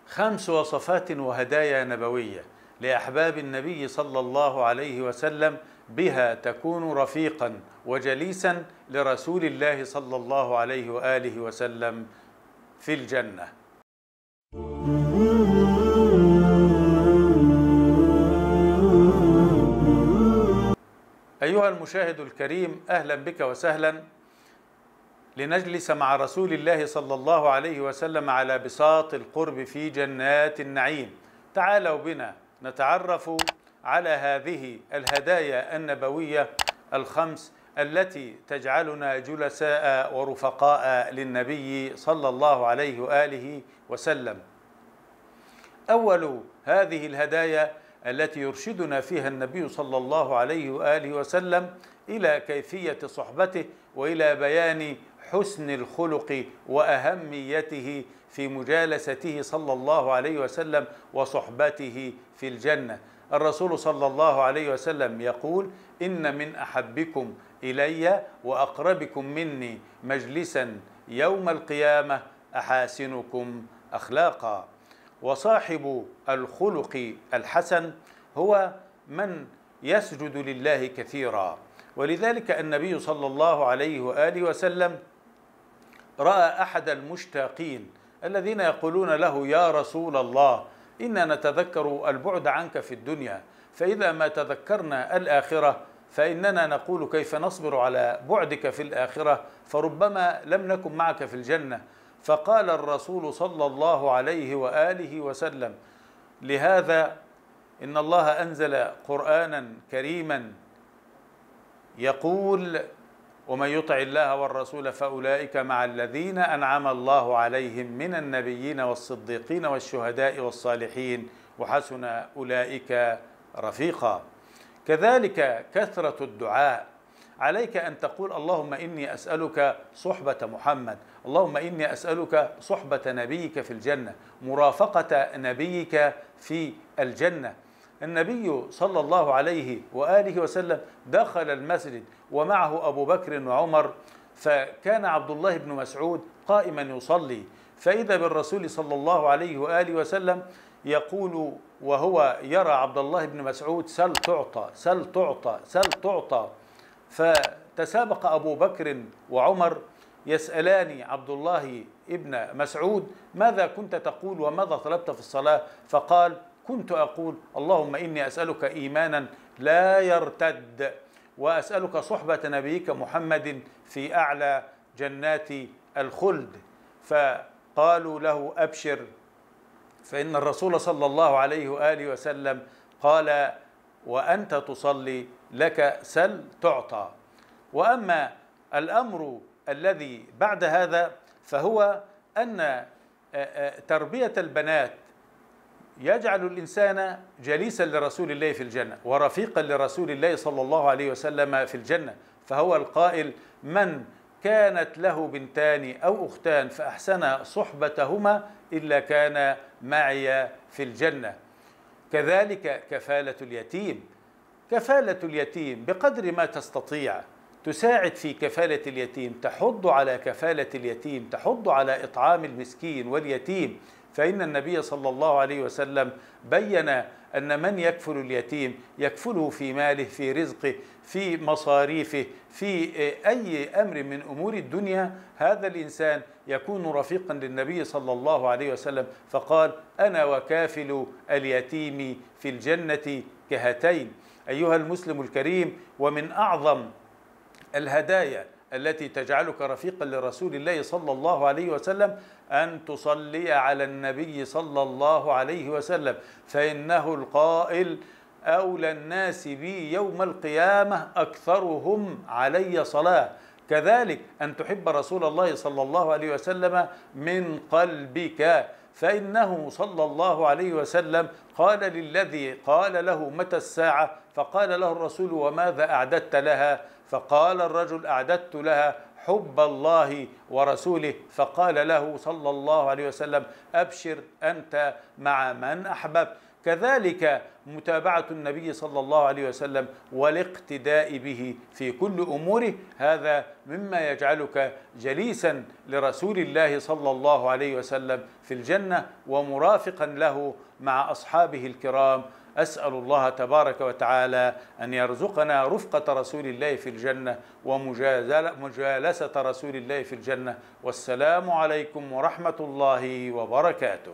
5 وصفات وهدايا نبوية لأحباب النبي صلى الله عليه وسلم بها تكون رفيقا وجليسا لرسول الله صلى الله عليه وآله وسلم في الجنة. أيها المشاهد الكريم، أهلا بك وسهلا لنجلس مع رسول الله صلى الله عليه وسلم على بساط القرب في جنات النعيم. تعالوا بنا نتعرف على هذه الهدايا النبوية ال5 التي تجعلنا جلساء ورفقاء للنبي صلى الله عليه وآله وسلم. أول هذه الهدايا التي يرشدنا فيها النبي صلى الله عليه وآله وسلم إلى كيفية صحبته وإلى بيان حسن الخلق وأهميته في مجالسته صلى الله عليه وسلم وصحبته في الجنة. الرسول صلى الله عليه وسلم يقول: إن من أحبكم إلي وأقربكم مني مجلسا يوم القيامة أحاسنكم أخلاقا. وصاحب الخلق الحسن هو من يسجد لله كثيرا، ولذلك النبي صلى الله عليه وآله وسلم رأى أحد المشتاقين الذين يقولون له: يا رسول الله، إنا نتذكر البعد عنك في الدنيا، فإذا ما تذكرنا الآخرة فإننا نقول كيف نصبر على بعدك في الآخرة، فربما لم نكن معك في الجنة. فقال الرسول صلى الله عليه وآله وسلم: لهذا إن الله أنزل قرآنا كريما يقول: ومن يطع الله والرسول فأولئك مع الذين أنعم الله عليهم من النبيين والصديقين والشهداء والصالحين وحسن أولئك رفيقا. كذلك كثرة الدعاء، عليك أن تقول: اللهم إني أسألك صحبة محمد، اللهم إني أسألك صحبة نبيك في الجنة، مرافقة نبيك في الجنة. النبي صلى الله عليه وآله وسلم دخل المسجد ومعه أبو بكر وعمر، فكان عبد الله بن مسعود قائما يصلي، فإذا بالرسول صلى الله عليه وآله وسلم يقول وهو يرى عبد الله بن مسعود: سل تعطى، سل تعطى، سل تعطى. فتسابق أبو بكر وعمر يسألان عبد الله بن مسعود: ماذا كنت تقول وماذا طلبت في الصلاة؟ فقال: كنت أقول: اللهم إني أسألك إيمانا لا يرتد، وأسألك صحبة نبيك محمد في أعلى جنات الخلد. فقالوا له: أبشر، فإن الرسول صلى الله عليه وآله وسلم قال: وأنت تصلي لك سل تعطى. وأما الأمر الذي بعد هذا فهو أن تربية البنات يجعل الإنسان جليسا لرسول الله في الجنة ورفيقا لرسول الله صلى الله عليه وسلم في الجنة. فهو القائل: من كانت له بنتان أو أختان فأحسن صحبتهما إلا كان معي في الجنة. كذلك كفالة اليتيم، كفالة اليتيم بقدر ما تستطيع تساعد في كفالة اليتيم، تحض على كفالة اليتيم، تحض على إطعام المسكين واليتيم. فإن النبي صلى الله عليه وسلم بين أن من يكفل اليتيم يكفله في ماله، في رزقه، في مصاريفه، في أي أمر من أمور الدنيا، هذا الإنسان يكون رفيقا للنبي صلى الله عليه وسلم. فقال: أنا وكافل اليتيم في الجنة كهاتين. أيها المسلم الكريم، ومن أعظم الهدايا التي تجعلك رفيقا لرسول الله صلى الله عليه وسلم أن تصلي على النبي صلى الله عليه وسلم، فإنه القائل: أولى الناس بي يوم القيامة أكثرهم علي صلاة. كذلك أن تحب رسول الله صلى الله عليه وسلم من قلبك، فإنه صلى الله عليه وسلم قال للذي قال له: متى الساعة؟ فقال له الرسول: وماذا أعددت لها؟ فقال الرجل: أعددت لها حب الله ورسوله. فقال له صلى الله عليه وسلم: أبشر، أنت مع من أحببت. كذلك متابعة النبي صلى الله عليه وسلم والاقتداء به في كل أموره، هذا مما يجعلك جليسا لرسول الله صلى الله عليه وسلم في الجنة ومرافقا له مع أصحابه الكرام. أسأل الله تبارك وتعالى أن يرزقنا رفقة رسول الله في الجنة ومجالسة رسول الله في الجنة. والسلام عليكم ورحمة الله وبركاته.